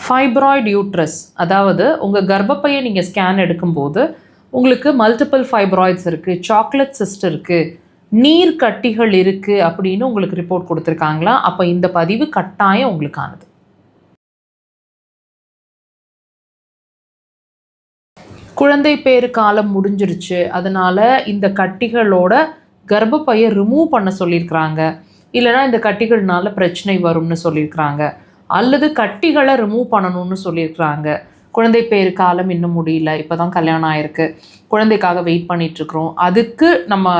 Fibroid uterus, அதாவது உங்கள் கர்ப்பப்பையை நீங்கள் ஸ்கேன் எடுக்கும்போது உங்களுக்கு மல்டிபிள் ஃபைப்ராய்ட்ஸ் இருக்குது, சாக்லேட் சிஸ்ட் இருக்குது, நீர் கட்டிகள் இருக்குது அப்படின்னு உங்களுக்கு ரிப்போர்ட் கொடுத்துருக்காங்களா? அப்போ இந்த பதிவு கட்டாயம் உங்களுக்கானது. குழந்தை பேறு காலம் முடிஞ்சிருச்சு, அதனால் இந்த கட்டிகளோட கர்ப்பப்பையை ரிமூவ் பண்ண சொல்லியிருக்கிறாங்க, இல்லைனா இந்த கட்டிகள்னால பிரச்சனை வரும்னு சொல்லியிருக்கிறாங்க, அல்லது கட்டிகளை ரிமூவ் பண்ணணும்னு சொல்லியிருக்கிறாங்க. குழந்தை பேறு காலம் இன்னும் முடியல, இப்போ தான் கல்யாணம் ஆகிருக்கு, குழந்தைக்காக வெயிட் பண்ணிகிட்ருக்குறோம், அதுக்கு நம்ம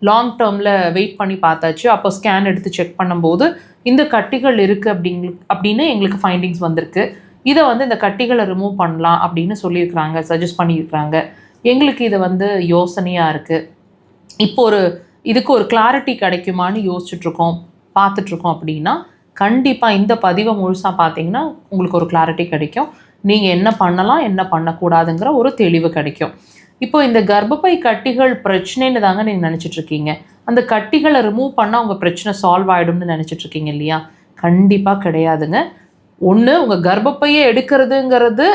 லாங் டேர்மில் வெயிட் பண்ணி பார்த்தாச்சு, அப்போ ஸ்கேன் எடுத்து செக் பண்ணும்போது இந்த கட்டிகள் இருக்குது அப்படின்னு எங்களுக்கு ஃபைண்டிங்ஸ் வந்திருக்கு, இதை இந்த கட்டிகளை ரிமூவ் பண்ணலாம் அப்படின்னு சொல்லியிருக்கிறாங்க, சஜஸ்ட் பண்ணியிருக்கிறாங்க. எங்களுக்கு இது யோசனையாக இருக்குது. இப்போ இதுக்கு ஒரு கிளாரிட்டி கிடைக்குமான்னு யோசிச்சுட்ருக்கோம், பார்த்துட்ருக்கோம். அப்படின்னா கண்டிப்பாக இந்த பதிவை முழுசாக பார்த்தீங்கன்னா உங்களுக்கு ஒரு கிளாரிட்டி கிடைக்கும். நீங்கள் என்ன பண்ணலாம், என்ன பண்ணக்கூடாதுங்கிற ஒரு தெளிவு கிடைக்கும். இப்போ இந்த கர்ப்பப்பை கட்டிகள் பிரச்சனைன்னு தாங்க நீங்கள் நினச்சிட்ருக்கீங்க. அந்த கட்டிகளை ரிமூவ் பண்ணால் உங்கள் பிரச்சனை சால்வ் ஆகிடும்னு நினச்சிட்ருக்கீங்க இல்லையா? கண்டிப்பாக கிடையாதுங்க. ஒன்று, உங்கள் கர்ப்பப்பையை எடுக்கிறதுங்கிறது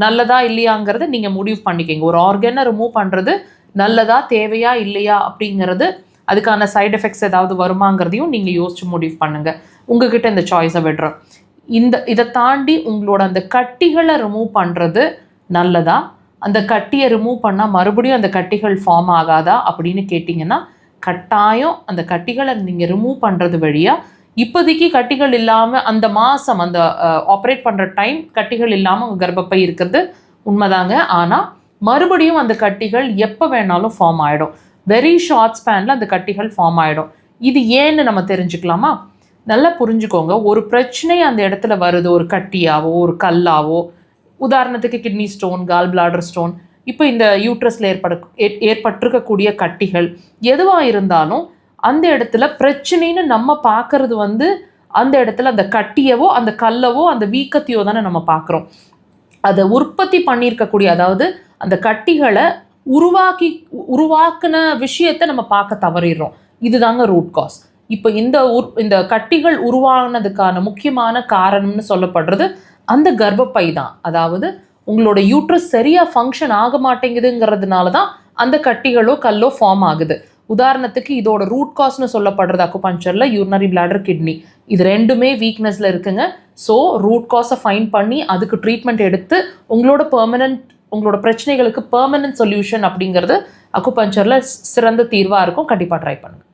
நல்லதா இல்லையாங்கிறத நீங்கள் முடிவு பண்ணிக்கிங்க. ஒரு ஆர்கனை ரிமூவ் பண்ணுறது நல்லதா தேவையா இல்லையா அப்படிங்கிறது, அதுக்கான சைடு எஃபெக்ட்ஸ் ஏதாவது வருமாங்கிறதையும் நீங்கள் யோசித்து முடிவு பண்ணுங்கள். உங்ககிட்ட இந்த சாய்ஸை விடுறோம். இதை தாண்டி உங்களோட அந்த கட்டிகளை ரிமூவ் பண்ணுறது நல்லதா, அந்த கட்டியை ரிமூவ் பண்ணால் மறுபடியும் அந்த கட்டிகள் ஃபார்ம் ஆகாதா அப்படின்னு கேட்டிங்கன்னா, கட்டாயம் அந்த கட்டிகளை நீங்கள் ரிமூவ் பண்ணுறது வழியாக இப்போதைக்கு கட்டிகள் இல்லாமல் அந்த மாதம் அந்த ஆப்ரேட் பண்ணுற டைம் கட்டிகள் இல்லாமல் உங்கள் கர்ப்பப்பை இருக்கிறது உண்மைதாங்க. ஆனால் மறுபடியும் அந்த கட்டிகள் எப்போ வேணாலும் ஃபார்ம் ஆகிடும். வெரி ஷார்ட் ஸ்பேனில் அந்த கட்டிகள் ஃபார்ம் ஆகிடும். இது ஏன்னு நம்ம தெரிஞ்சுக்கலாமா? நல்லா புரிஞ்சுக்கோங்க. ஒரு பிரச்சனை அந்த இடத்துல வருது, ஒரு கட்டியாவோ ஒரு கல்லாவோ, உதாரணத்துக்கு kidney stone, gall bladder stone, இப்போ இந்த யூட்ரஸில் ஏற்பட்டிருக்கக்கூடிய கட்டிகள் எதுவாக இருந்தாலும் அந்த இடத்துல பிரச்சனைன்னு நம்ம பார்க்கறது அந்த இடத்துல அந்த கட்டியவோ அந்த கல்லவோ அந்த வீக்கத்தையோ தானே நம்ம பார்க்குறோம். அதை உற்பத்தி பண்ணியிருக்கக்கூடிய, அதாவது அந்த கட்டிகளை உருவாக்கின விஷயத்தை நம்ம பார்க்க தவறிடுறோம். இதுதாங்க ரூட் காஸ். இப்போ இந்த கட்டிகள் உருவானதுக்கான முக்கியமான காரணம்னு சொல்லப்படுறது அந்த கர்ப்பப்பை தான். அதாவது உங்களோட யூட்ரஸ் சரியாக ஃபங்க்ஷன் ஆக மாட்டேங்குதுங்கிறதுனால தான் அந்த கட்டிகளோ கல்லோ ஃபார்ம் ஆகுது. உதாரணத்துக்கு இதோட ரூட் காஸ்னு சொல்லப்படுறது அக்குபஞ்சரில் யூரினரி பிளாடர், கிட்னி, இது ரெண்டுமே வீக்னஸில் இருக்குங்க. ஸோ ரூட் காஸை ஃபைன் பண்ணி அதுக்கு ட்ரீட்மெண்ட் எடுத்து உங்களோட பிரச்சனைகளுக்கு பெர்மனன்ட் சொல்யூஷன் அப்படிங்கிறது அக்குபஞ்சரில் சிறந்த தீர்வாக இருக்கும். கண்டிப்பாக ட்ரை பண்ணுங்கள்.